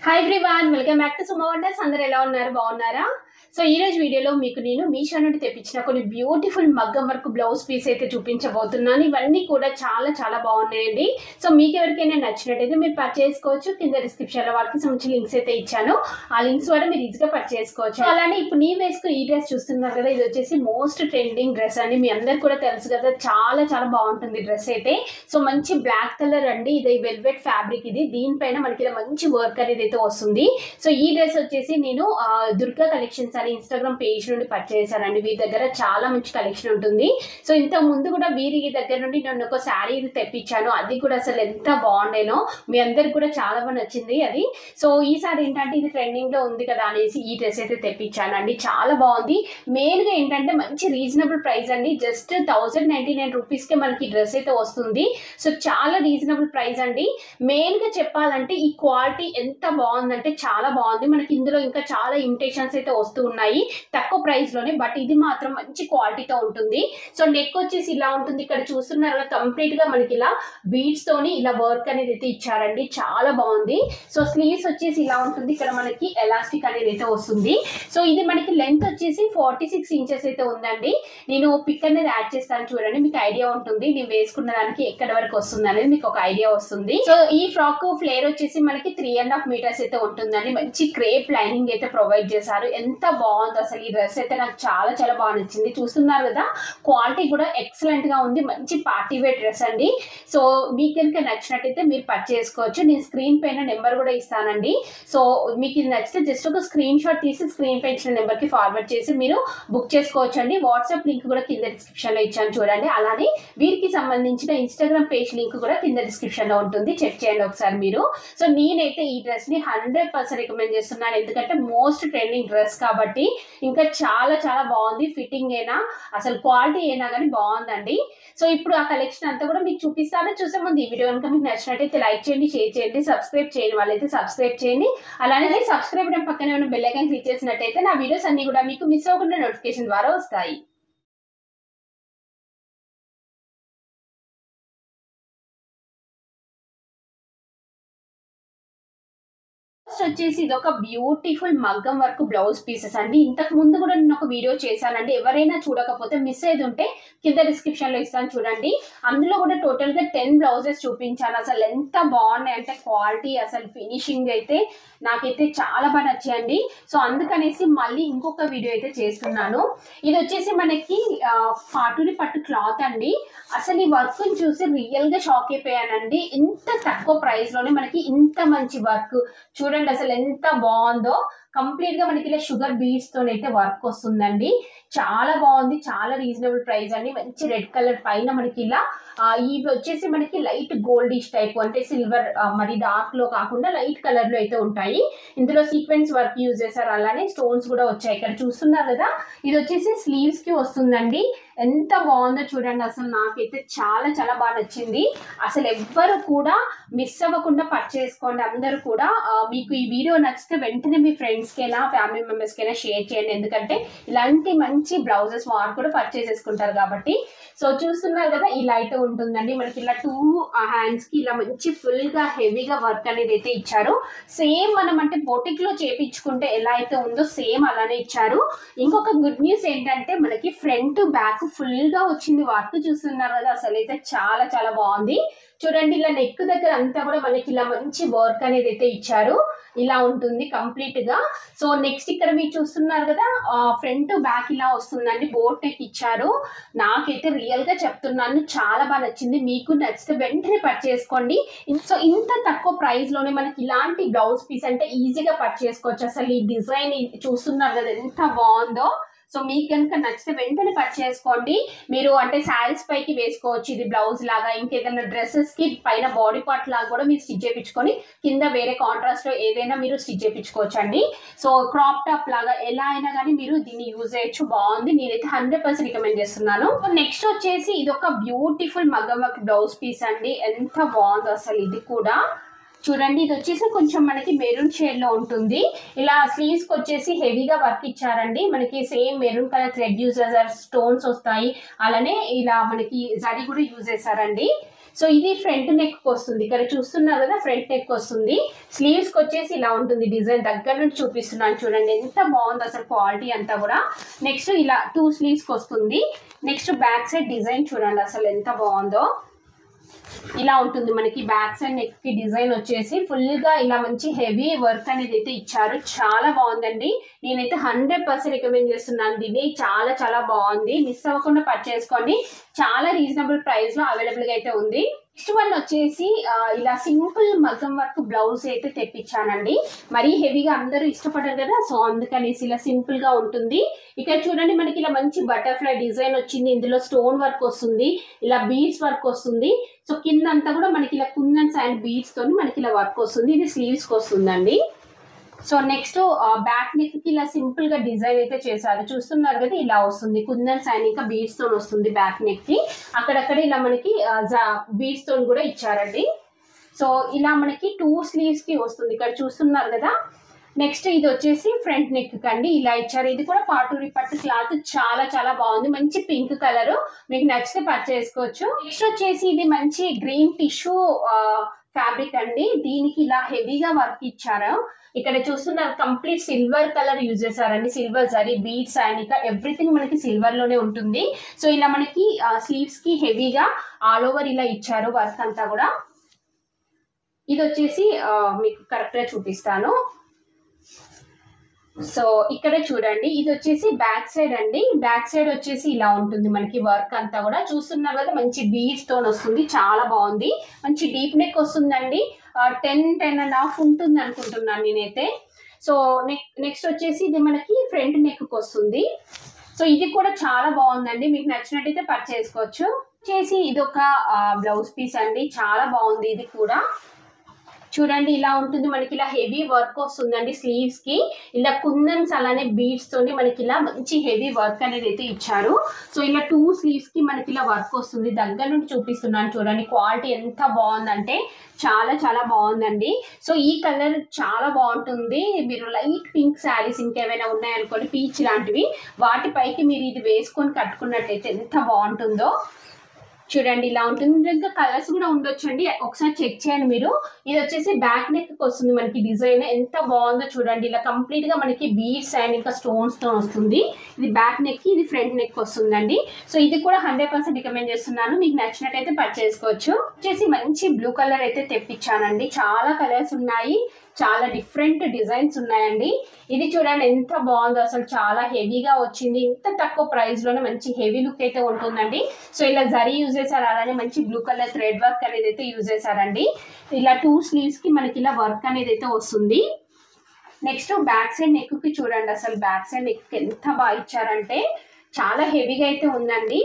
Hi everyone, welcome back to Suma wonders. అందరూ ఎలా ఉన్నారు? బాగున్నారా? సో ఈ రోజు వీడియోలో మీకు నేను మీషో నుండి తెప్పించిన కొన్ని బ్యూటిఫుల్ మగ్గం వర్క్ బ్లౌజ్ పీస్ అయితే చూపించబోతున్నాను. ఇవన్నీ కూడా చాలా చాలా బాగున్నాయండి. సో మీకు ఎవరికైనా నచ్చినట్టయితే మీరు పర్చేస్ చేసుకోవచ్చు. కింద డిస్క్రిప్షన్ లో వాటికి సంబంధించిన లింక్స్ అయితే ఇచ్చాను. ఆ లింక్స్ ద్వారా మీరు ఈజీగా పర్చేస్ చేసుకోవచ్చు. అలానే ఇప్పుడు నేను వేసుకుని ఈ డ్రెస్ చూస్తున్నారు కదా, ఇది వచ్చేసి మోస్ట్ ట్రెండింగ్ డ్రెస్ అండి. మీ అందరు కూడా తెలుసు కదా, చాలా చాలా బాగుంటుంది డ్రెస్ అయితే. సో మంచి బ్లాక్ కలర్ అండి, ఇది వెల్వెట్ ఫ్యాబ్రిక్. ఇది దీనిపైన మనకి ఇలా మంచి వర్క్ అనేది అయితే వస్తుంది. సో ఈ డ్రెస్ వచ్చేసి నేను దుర్గా కలెక్షన్స్ అని ఇన్స్టాగ్రామ్ పేజ్ నుండి పర్చేస్ చేశానండి. వీరి దగ్గర చాలా మంచి కలెక్షన్ ఉంటుంది. సో ఇంత ముందు కూడా వీరి దగ్గర నుండి నేను ఒక శారీ తెప్పించాను. అది కూడా అసలు ఎంత బాగుండేనో, మీ అందరికి కూడా చాలా బాగా నచ్చింది అది. సో ఈసారి ఏంటంటే ఇది ట్రెండింగ్ లో ఉంది కదా అనేసి ఈ డ్రెస్ అయితే తెప్పించానండి. చాలా బాగుంది. మెయిన్ గా ఏంటంటే మంచి రీజనబుల్ ప్రైస్ అండి. జస్ట్ 1099 రూపీస్ కే మనకి డ్రెస్ అయితే వస్తుంది. సో చాలా రీజనబుల్ ప్రైస్ అండి. మెయిన్ గా చెప్పాలంటే ఈ క్వాలిటీ ఎంత బాగుందంటే చాలా బాగుంది. మనకి ఇందులో ఇంకా చాలా ఇమిటేషన్స్ అయితే వస్తూ ఉన్నాయి తక్కువ ప్రైస్ లోనే, బట్ ఇది మాత్రం మంచి క్వాలిటీతో ఉంటుంది. సో నెక్ వచ్చేసి ఇలా ఉంటుంది. ఇక్కడ చూస్తున్నారు కంప్లీట్ గా మనకి ఇలా బీడ్స్ తోని ఇలా వర్క్ అనేది అయితే ఇచ్చారండి. చాలా బాగుంది. సో స్లీవ్స్ వచ్చేసి ఇలా ఉంటుంది. ఇక్కడ మనకి ఎలాస్టిక్ అనేది అయితే వస్తుంది. సో ఇది మనకి లెంత్ వచ్చేసి 46 ఇంచెస్ అయితే ఉందండి. నేను పిక్ అనేది యాడ్ చేస్తాను చూడండి, మీకు ఐడియా ఉంటుంది నేను వేసుకున్న దానికి ఎక్కడి వరకు వస్తుంది అనేది మీకు ఒక ఐడియా వస్తుంది. సో ఈ ఫ్రాక్ ఫ్లేర్ వచ్చేసి మనకి 3.5 మీటర్స్ అయితే ఉంటుందండి. మంచి క్రేప్ లైనింగ్ అయితే ప్రొవైడ్ చేశారు. ఎంత బాగుంది అసలు ఈ డ్రెస్ అయితే, నాకు చాలా చాలా బాగా నచ్చింది. చూస్తున్నారు కదా, క్వాలిటీ కూడా ఎక్సలెంట్ గా ఉంది. మంచి పార్టీ వేర్ డ్రెస్ అండి. సో మీకు కనుక నచ్చినట్టయితే మీరు పర్చేస్ చేసుకోవచ్చు. నేను స్క్రీన్ పైన నెంబర్ కూడా ఇస్తానండి. సో మీకు ఇది నచ్చితే జస్ట్ ఒక స్క్రీన్ షాట్ తీసి స్క్రీన్ పై ఇచ్చిన నెంబర్ కి ఫార్వర్డ్ చేసి మీరు బుక్ చేసుకోవచ్చు అండి. వాట్సాప్ లింక్ కూడా కింద డిస్క్రిప్షన్ లో ఇచ్చాను చూడండి. అలానే వీరికి సంబంధించిన ఇన్స్టాగ్రామ్ పేజ్ లింక్ కూడా కింద డిస్క్రిప్షన్ లో ఉంటుంది, చెక్ చేయండి ఒకసారి మీరు. సో నేనైతే ఈ డ్రెస్ ని 100% రికమెండ్ చేస్తున్నాను. ఎందుకంటే మోస్ట్ ట్రెండింగ్ డ్రెస్ కాబట్టి ఇంకా చాలా చాలా బాగుంది. ఫిట్టింగ్ అయినా అసలు క్వాలిటీ అయినా కానీ బాగుందండి. సో ఇప్పుడు ఆ కలెక్షన్ అంతా కూడా మీకు చూపిస్తాను. చూసే ముందు ఈ వీడియో కనుక మీకు నచ్చినట్టయితే లైక్ చేయండి, షేర్ చేయండి, సబ్స్క్రైబ్ చేయని వాళ్ళైతే సబ్స్క్రైబ్ చేయండి. అలానే సబ్స్క్రైబ్ పక్కనే ఉన్న బెల్ ఐకాన్ క్లిక్ చేసినట్టయితే నా వీడియోస్ అన్ని కూడా మీకు మిస్ అవ్వకుండా నోటిఫికేషన్ ద్వారా వస్తాయి. వచ్చేసి ఇది ఒక బ్యూటిఫుల్ మగ్గం వర్క్ బ్లౌజ్ పీసెస్ అండి. ఇంతకు ముందు కూడా నేను ఒక వీడియో చేశానండి. ఎవరైనా చూడకపోతే మిస్ అయ్యేది ఉంటే కింద డిస్క్రిప్షన్ లో ఇస్తాను చూడండి. అందులో కూడా టోటల్ గా 10 బ్లౌజెస్ చూపించాను. అసలు ఎంత బాగున్నాయి అంటే క్వాలిటీ, అసలు ఫినిషింగ్ అయితే నాకైతే చాలా బాగా నచ్చాయండి. సో అందుకనేసి మళ్ళీ ఇంకొక వీడియో అయితే చేస్తున్నాను. ఇది వచ్చేసి మనకి పాటూరి పట్టు క్లాత్ అండి. అసలు ఈ వర్క్ చూసి రియల్ గా షాక్ అయిపోయానండి. ఇంత తక్కువ ప్రైస్ లోనే మనకి ఇంత మంచి వర్క్ చూడండి అసలు ఎంత బాగుందో. కంప్లీట్ గా మనకి ఇలా షుగర్ బీడ్స్ తోనైతే వర్క్ వస్తుందండి. చాలా బాగుంది. చాలా రీజనబుల్ ప్రైస్ అండి. మంచి రెడ్ కలర్ పైన మనకి ఇలా ఇవి వచ్చేసి మనకి లైట్ గోల్డిష్ టైప్, అంటే సిల్వర్ మరి డార్క్ లో కాకుండా లైట్ కలర్ లో అయితే ఉంటాయి. ఇందులో సీక్వెన్స్ వర్క్ యూజ్ చేశారు. అలానే స్టోన్స్ కూడా వచ్చాయి. ఇక్కడ చూస్తున్నారు కదా, ఇది వచ్చేసి స్లీవ్స్ కి వస్తుందండి. ఎంత బాగుందో చూడండి. అసలు నాకైతే చాలా చాలా బాగా నచ్చింది. అసలు ఎవ్వరు కూడా మిస్ అవ్వకుండా పర్చేస్ చేసుకోండి. అందరూ కూడా మీకు ఈ వీడియో నచ్చితే వెంటనే మీ ఫ్రెండ్స్ కైనా ఫ్యామిలీ మెంబర్స్ కైనా షేర్ చేయండి. ఎందుకంటే ఇలాంటి మంచి బ్లౌజెస్ వారు కూడా పర్చేస్ చేసుకుంటారు కాబట్టి. సో చూస్తున్నారు కదా, ఇలా అయితే ఉంటుందండి. మనకి ఇలా 2 హ్యాండ్స్ కి ఇలా మంచి ఫుల్ గా హెవీగా వర్క్ అనేది అయితే ఇచ్చారు. సేమ్ మనం అంటే బొటిక్ లో చేపించుకుంటే ఎలా అయితే ఉందో సేమ్ అలానే ఇచ్చారు. ఇంకొక గుడ్ న్యూస్ ఏంటంటే మనకి ఫ్రంట్ బ్యాక్ ఫుల్ గా వచ్చింది వర్క్. చూస్తున్నారు కదా, అసలు అయితే చాలా చాలా బాగుంది. చూడండి ఇలా నెక్ దగ్గర అంతా కూడా మనకి ఇలా మంచి వర్క్ అనేది అయితే ఇచ్చారు. ఇలా ఉంటుంది కంప్లీట్ గా. సో నెక్స్ట్ ఇక్కడ మీరు చూస్తున్నారు కదా, ఫ్రంట్ బ్యాక్ ఇలా వస్తుందండి. బోట్ నెక్ ఇచ్చారు. నాకైతే రియల్ గా చెప్తున్నాను చాలా బాగా నచ్చింది. మీకు నచ్చితే వెంటనే పర్చేస్ చేసుకోండి. సో ఇంత తక్కువ ప్రైస్ లోనే మనకి ఇలాంటి బ్లౌజ్ పీస్ అంటే ఈజీగా పర్చేస్ చేసుకోవచ్చు. అసలు ఈ డిజైన్ చూస్తున్నారు కదా ఎంత బాగుందో. సో మీకు కనుక నచ్చితే వెంటనే పర్చేస్ చేసుకోండి. మీరు అంటే శారీస్ పైకి వేసుకోవచ్చు ఇది బ్లౌజ్ లాగా. ఇంకేదైనా డ్రెస్సెస్ కి పైన బాడీ పార్ట్ లాగా కూడా మీరు స్టిచ్ చేయించుకొని కింద వేరే కాంట్రాస్ట్ లో ఏదైనా మీరు స్టిచ్ చేయించుకోవచ్చు అండి. సో క్రాప్ టాప్ లాగా ఎలా అయినా కానీ మీరు దీన్ని యూజ్ చేయొచ్చు. బాగుంది. నేనైతే 100% రికమెండ్ చేస్తున్నాను. నెక్స్ట్ వచ్చేసి ఇది ఒక బ్యూటిఫుల్ మగ్గం వర్క్ బ్లౌజ్ పీస్ అండి. ఎంత బాగుందో అసలు ఇది కూడా. చూడండి ఇది వచ్చేసి కొంచెం మనకి మెరూన్ షేడ్ లో ఉంటుంది. ఇలా స్లీవ్స్ కి వచ్చేసి హెవీగా వర్క్ ఇచ్చారండి. మనకి same maroon colour thread use చేశారు, స్టోన్స్ వస్తాయి. అలానే ఇలా మనకి జరీ కూడా యూజ్ చేశారండి. సో ఇది ఫ్రంట్ నెక్ వస్తుంది, ఇక్కడ చూస్తున్నారు కదా ఫ్రంట్ నెక్ వస్తుంది. స్లీవ్స్ కి వచ్చేసి ఇలా ఉంటుంది డిజైన్, దగ్గర నుంచి చూపిస్తున్నాను చూడండి ఎంత బాగుంది అసలు క్వాలిటీ అంతా కూడా. నెక్స్ట్ ఇలా 2 స్లీవ్స్ కి వస్తుంది. నెక్స్ట్ బ్యాక్ సైడ్ డిజైన్ చూడండి అసలు ఎంత బాగుందో. ఇలా ఉంటుంది మనకి బ్యాక్ సైడ్ నెక్ కి డిజైన్ వచ్చేసి ఫుల్ గా ఇలా మంచి హెవీ వర్క్ అనేది అయితే ఇచ్చారు. చాలా బాగుందండి, నేనైతే 100% రికమెండ్ చేస్తున్నాను దీన్ని. చాలా చాలా బాగుంది, మిస్ అవ్వకుండా పర్చేస్ చేసుకోండి. చాలా రీజనబుల్ ప్రైస్ లో అవైలబుల్ గా అయితే ఉంది. నెక్స్ట్ వన్ వచ్చేసి ఇలా సింపుల్ మగ్గం వర్క్ బ్లౌజ్ అయితే తెప్పించానండి. మరీ హెవీగా అందరూ ఇష్టపడరు కదా, సో అందుకనేసి ఇలా సింపుల్ గా ఉంటుంది. ఇక్కడ చూడండి మనకి ఇలా మంచి బటర్ఫ్లై డిజైన్ వచ్చింది, ఇందులో స్టోన్ వర్క్ వస్తుంది, ఇలా బీడ్స్ వర్క్ వస్తుంది. సో కింద అంతా కూడా మనకి ఇలా కుందన్స్ అండ్ బీడ్స్ తోని మనకి ఇలా వర్క్ వస్తుంది. ఇది స్లీవ్స్ కి వస్తుందండి. సో నెక్స్ట్ బ్యాక్ నెక్ కి ఇలా సింపుల్ గా డిజైన్ అయితే చేశారు, చూస్తున్నారు కదా ఇలా వస్తుంది. కుందన్స్ అండ్ ఇంకా బీడ్స్ తో వస్తుంది బ్యాక్ నెక్ కి. అక్కడక్కడ ఇలా మనకి బీడ్స్ తో కూడా ఇచ్చారండి. సో ఇలా మనకి 2 స్లీవ్స్ కి వస్తుంది, ఇక్కడ చూస్తున్నారు కదా. నెక్స్ట్ ఇది వచ్చేసి ఫ్రంట్ నెక్ కండి, ఇలా ఇచ్చారు. ఇది కూడా పాటూరి పట్టు క్లాత్, చాలా చాలా బాగుంది. మంచి పింక్ కలర్, మీకు నచ్చితే పర్చేస్ చేసుకోవచ్చు. నెక్స్ట్ వచ్చేసి ఇది మంచి గ్రీన్ టిష్యూ ఫ్యాబ్రిక్ అండి. దీనికి ఇలా హెవీగా వర్క్ ఇచ్చారు. ఇక్కడ చూస్తున్నారు కంప్లీట్ సిల్వర్ కలర్ యూజ్ చేశారండి, సిల్వర్ జరీ బీడ్స్ అండ్ ఇంకా ఎవ్రీథింగ్ మనకి సిల్వర్ లోనే ఉంటుంది. సో ఇలా మనకి స్లీవ్స్ కి హెవీగా ఆల్ ఓవర్ ఇలా ఇచ్చారు వర్క్ అంతా కూడా. ఇది వచ్చేసి మీకు కరెక్ట్ గా చూపిస్తాను. సో ఇక్కడ చూడండి ఇది వచ్చేసి బ్యాక్ సైడ్ అండి. బ్యాక్ సైడ్ వచ్చేసి ఇలా ఉంటుంది మనకి వర్క్ అంతా కూడా, చూస్తున్నారు కదా మంచి బీడ్స్ తో వస్తుంది, చాలా బాగుంది. మంచి డీప్ నెక్ వస్తుందండి, 10-10.5 ఉంటుంది అనుకుంటున్నాను నేనైతే. సో నెక్స్ట్ వచ్చేసి ఇది మనకి ఫ్రంట్ నెక్ వస్తుంది. సో ఇది కూడా చాలా బాగుందండి, మీకు నచ్చినట్టయితే పర్చేస్ చేసుకోవచ్చు. వచ్చేసి ఇది ఒక బ్లౌజ్ పీస్ అండి, చాలా బాగుంది. ఇది కూడా చూడండి ఇలా ఉంటుంది మనకి, ఇలా హెవీ వర్క్ వస్తుందండి స్లీవ్స్ కి. ఇలా కుందన్స్ అలానే బీడ్స్ తోని మనకి ఇలా మంచి హెవీ వర్క్ అనేది అయితే ఇచ్చారు. సో ఇలా 2 స్లీవ్స్ కి మనకి ఇలా వర్క్ వస్తుంది. దగ్గర నుండి చూపిస్తున్నాను చూడండి, క్వాలిటీ ఎంత బాగుందంటే చాలా చాలా బాగుందండి. సో ఈ కలర్ చాలా బాగుంటుంది. మీరు లైట్ పింక్ శారీస్ ఇంకేమైనా ఉన్నాయనుకోండి, పీచ్ లాంటివి, వాటిపైకి మీరు ఇది వేసుకొని కట్టుకున్నట్టయితే ఎంత బాగుంటుందో. చూడండి ఇలా ఉంటుంది, ఇంకా కలర్స్ కూడా ఉండొచ్చండి, ఒకసారి చెక్ చేయండి మీరు. ఇది వచ్చేసి బ్యాక్ నెక్ వస్తుంది మనకి డిజైన్, ఎంత బాగుందో చూడండి. ఇలా కంప్లీట్ గా మనకి బీడ్స్ అండ్ ఇంకా స్టోన్స్ తో వస్తుంది. ఇది బ్యాక్ నెక్, ఇది ఫ్రంట్ నెక్ వస్తుందండి. సో ఇది కూడా 100% రికమెండ్ చేస్తున్నాను, మీకు నచ్చినట్టయితే పర్చేస్ చేసుకోవచ్చు. వచ్చేసి మంచి బ్లూ కలర్ అయితే తెప్పించానండి, చాలా కలర్స్ ఉన్నాయి, చాలా డిఫరెంట్ డిజైన్స్ ఉన్నాయండి. ఇది చూడండి ఎంత బాగుందో అసలు, చాలా హెవీగా వచ్చింది. ఇంత తక్కువ ప్రైస్ లోనే మంచి హెవీ లుక్ అయితే ఉంటుందండి. సో ఇలా జరీ యూజ్ చేశారు, అలానే మంచి బ్లూ కలర్ థ్రెడ్ వర్క్ అనేది అయితే యూజ్ చేశారండి. ఇలా 2 స్లీవ్స్ కి మనకి ఇలా వర్క్ అనేది అయితే వస్తుంది. నెక్స్ట్ బ్యాక్ సైడ్ నెక్ కి చూడండి అసలు, బ్యాక్ సైడ్ నెక్ ఎంత బాగా ఇచ్చారంటే చాలా హెవీగా అయితే ఉందండి.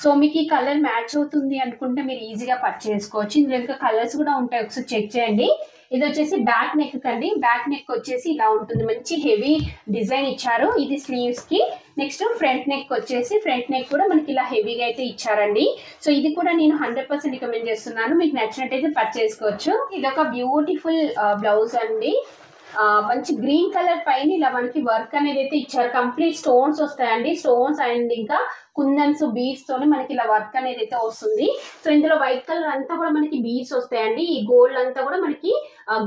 సో మీకు ఈ కలర్ మ్యాచ్ అవుతుంది అనుకుంటే మీరు ఈజీగా పర్చేస్ చేసుకోవచ్చు. ఇందులో ఇంకా కలర్స్ కూడా ఉంటాయి, ఒకసారి చెక్ చేయండి. ఇది వచ్చేసి బ్యాక్ నెక్ కండి, బ్యాక్ నెక్ వచ్చేసి ఇలా ఉంటుంది, మంచి హెవీ డిజైన్ ఇచ్చారు. ఇది స్లీవ్స్ కి. నెక్స్ట్ ఫ్రంట్ నెక్ వచ్చేసి, ఫ్రంట్ నెక్ కూడా మనకి ఇలా హెవీగా అయితే ఇచ్చారండి. సో ఇది కూడా నేను 100% రికమెండ్ చేస్తున్నాను, మీకు నచ్చినట్టయితే పర్చేస్ చేసుకోవచ్చు. ఇది ఒక బ్యూటిఫుల్ బ్లౌజ్ అండి, మంచి గ్రీన్ కలర్ పైన ఇలా మనకి వర్క్ అనేది అయితే ఇచ్చారు. కంప్లీట్ స్టోన్స్ వస్తాయండి, స్టోన్స్ అండ్ ఇంకా కుందన్స్ బీడ్స్ తోని మనకి ఇలా వర్క్ అనేది అయితే వస్తుంది. సో ఇందులో వైట్ కలర్ అంతా కూడా మనకి బీడ్స్ వస్తాయండి, ఈ గోల్డ్ అంతా కూడా మనకి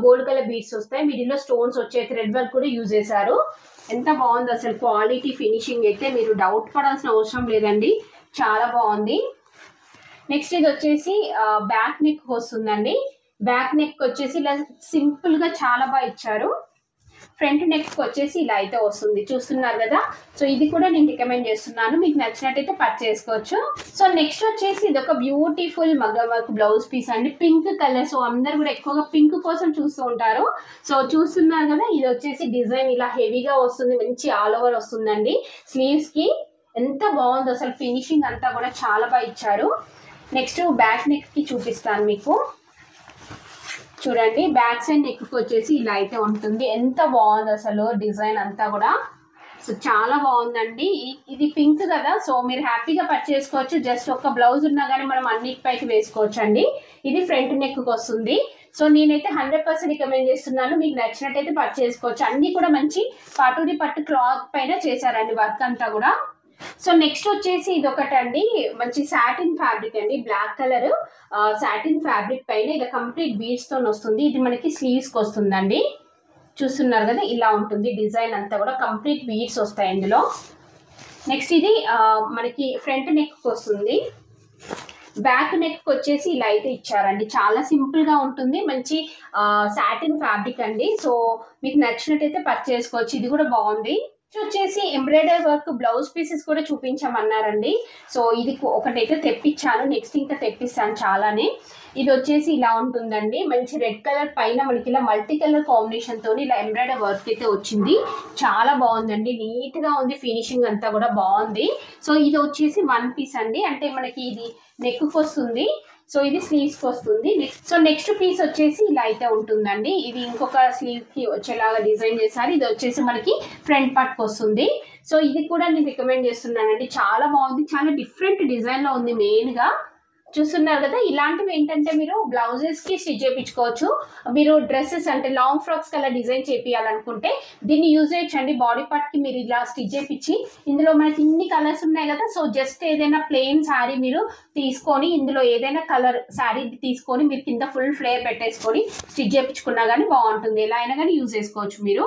గోల్డ్ కలర్ బీడ్స్ వస్తాయి. మిడిల్లో స్టోన్స్ వచ్చే థ్రెడ్ వర్క్ కూడా యూజ్ చేశారు. ఎంత బాగుంది అసలు క్వాలిటీ, ఫినిషింగ్ అయితే మీరు డౌట్ పడాల్సిన అవసరం లేదండి, చాలా బాగుంది. నెక్స్ట్ ఇది వచ్చేసి బ్యాక్ నెక్ వస్తుందండి. బ్యాక్ నెక్ వచ్చేసి ఇలా సింపుల్ గా చాలా బాగా ఇచ్చారు. ఫ్రంట్ నెక్ వచ్చేసి ఇలా అయితే వస్తుంది, చూస్తున్నారు కదా. సో ఇది కూడా నేను రికమెండ్ చేస్తున్నాను, మీకు నచ్చినట్టయితే పర్చేస్ చేసుకోవచ్చు. సో నెక్స్ట్ వచ్చేసి ఇది ఒక బ్యూటిఫుల్ మగ్గం వర్క్ బ్లౌజ్ పీస్ అండి, పింక్ కలర్. సో అందరు కూడా ఎక్కువగా పింక్ కోసం చూస్తూ ఉంటారు. సో చూస్తున్నారు కదా, ఇది వచ్చేసి డిజైన్ ఇలా హెవీగా వస్తుంది, మంచి ఆల్ ఓవర్ వస్తుందండి స్లీవ్స్ కి. ఎంత బాగుంది అసలు, ఫినిషింగ్ అంతా కూడా చాలా బాగా ఇచ్చారు. నెక్స్ట్ బ్యాక్ నెక్ కి చూపిస్తాను మీకు. చూడండి బ్యాక్ సైడ్ నెక్ వచ్చేసి ఇలా అయితే ఉంటుంది, ఎంత బాగుంది అసలు డిజైన్ అంతా కూడా. సో చాలా బాగుందండి. ఇది పింక్ కదా, సో మీరు హ్యాపీగా పర్చేస్ చేసుకోవచ్చు. జస్ట్ ఒక బ్లౌజ్ ఉన్నా కానీ మనం అన్నిటిపైకి వేసుకోవచ్చు అండి. ఇది ఫ్రంట్ నెక్ వస్తుంది. సో నేనైతే 100% రికమెండ్ చేస్తున్నాను, మీకు నచ్చినట్టయితే పర్చేస్ చేసుకోవచ్చు. అన్ని కూడా మంచి పాటూరి పట్టు క్లాత్ పైన చేశారండి వర్క్ అంతా కూడా. సో నెక్స్ట్ వచ్చేసి ఇది ఒకటండి, మంచి సాటిన్ ఫ్యాబ్రిక్ అండి, బ్లాక్ కలర్ సాటిన్ ఫ్యాబ్రిక్ పైన ఇలా కంప్లీట్ బీడ్స్ తో వస్తుంది. ఇది మనకి స్లీవ్స్ కి వస్తుందండి. చూస్తున్నారు కదా, ఇలా ఉంటుంది డిజైన్ అంతా కూడా, కంప్లీట్ బీడ్స్ వస్తాయి ఇందులో. నెక్స్ట్ ఇది మనకి ఫ్రంట్ నెక్ వస్తుంది. బ్యాక్ నెక్ వచ్చేసి ఇలా అయితే ఇచ్చారండి. చాలా సింపుల్ గా ఉంటుంది, మంచి సాటిన్ ఫ్యాబ్రిక్ అండి. సో మీకు నచ్చినట్టయితే పర్చేస్ చేసుకోవచ్చు. ఇది కూడా బాగుంది. వచ్చేసి ఎంబ్రాయిడరీ వర్క్ బ్లౌజ్ పీసెస్ కూడా చూపించమన్నారండి. సో ఇది ఒకటైతే తెప్పించాను, నెక్స్ట్ ఇంకా తెప్పిస్తాను చాలానే. ఇది వచ్చేసి ఇలా ఉంటుందండి, మంచి రెడ్ కలర్ పైన మనకి ఇలా మల్టీ కలర్ కాంబినేషన్ తోని ఇలా ఎంబ్రాయిడరీ వర్క్ అయితే వచ్చింది. చాలా బాగుందండి, నీట్ గా ఉంది, ఫినిషింగ్ అంతా కూడా బాగుంది. సో ఇది వచ్చేసి 1 పీస్ అండి, అంటే మనకి ఇది నెక్ కి వస్తుంది. సో ఇది స్లీవ్స్ కి వస్తుంది. సో నెక్స్ట్ పీస్ వచ్చేసి ఇలా అయితే ఉంటుందండి. ఇది ఇంకొక స్లీవ్ కి వచ్చేలాగా డిజైన్ చేశారు. ఇది వచ్చేసి మనకి ఫ్రంట్ పార్ట్ కి వస్తుంది. సో ఇది కూడా నేను రికమెండ్ చేస్తున్నానండి, చాలా బాగుంది, చాలా డిఫరెంట్ డిజైన్ లో ఉంది. మెయిన్ గా చూస్తున్నారు కదా, ఇలాంటివి ఏంటంటే మీరు బ్లౌజెస్ కి స్టిచ్ చేయించుకోవచ్చు. మీరు డ్రెస్సెస్ అంటే లాంగ్ ఫ్రాక్స్ కల్లా డిజైన్ చేయాలనుకుంటే దీన్ని యూజ్ చేయొచ్చండి. బాడీ పార్ట్ కి మీరు ఇలా స్టిచ్ చేయించి, ఇందులో మనకి ఇన్ని కలర్స్ ఉన్నాయి కదా, సో జస్ట్ ఏదైనా ప్లెయిన్ శారీ మీరు తీసుకొని, ఇందులో ఏదైనా కలర్ శారీ తీసుకొని మీరు కింద ఫుల్ ఫ్లేర్ పెట్టేసుకొని స్టిచ్ చేయించుకున్నా కానీ బాగుంటుంది. ఎలా అయినా కానీ యూజ్ చేసుకోవచ్చు మీరు.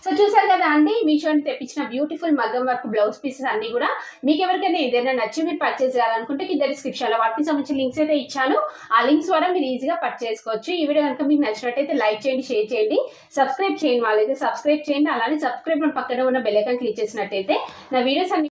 సో చూసారు కదా అండి, మీషో నుంచి తెప్పించిన బ్యూటిఫుల్ మగ్గం వర్క్ బ్లౌజ్ పీసెస్ అన్ని కూడా. మీకు ఎవరికైనా ఏదైనా నచ్చి మీరు పర్చేస్ చేయాలనుకుంటే కింద డిస్క్రిప్షన్ లో వాటికి సంబంధించిన లింక్స్ అయితే ఇచ్చాను. ఆ లింక్స్ ద్వారా మీరు ఈజీగా పర్చేస్ చేసుకోవచ్చు. ఈ వీడియో కనుక మీకు నచ్చినట్టయితే లైక్ చేయండి, షేర్ చేయండి, సబ్స్క్రైబ్ చేయండి. వాళ్ళైతే సబ్స్క్రైబ్ చేయండి. అలానే సబ్స్క్రైబ్ పక్కన ఉన్న బెల్ ఐకాన్ క్లిక్ చేసినట్టయితే నా వీడియోస్ అన్ని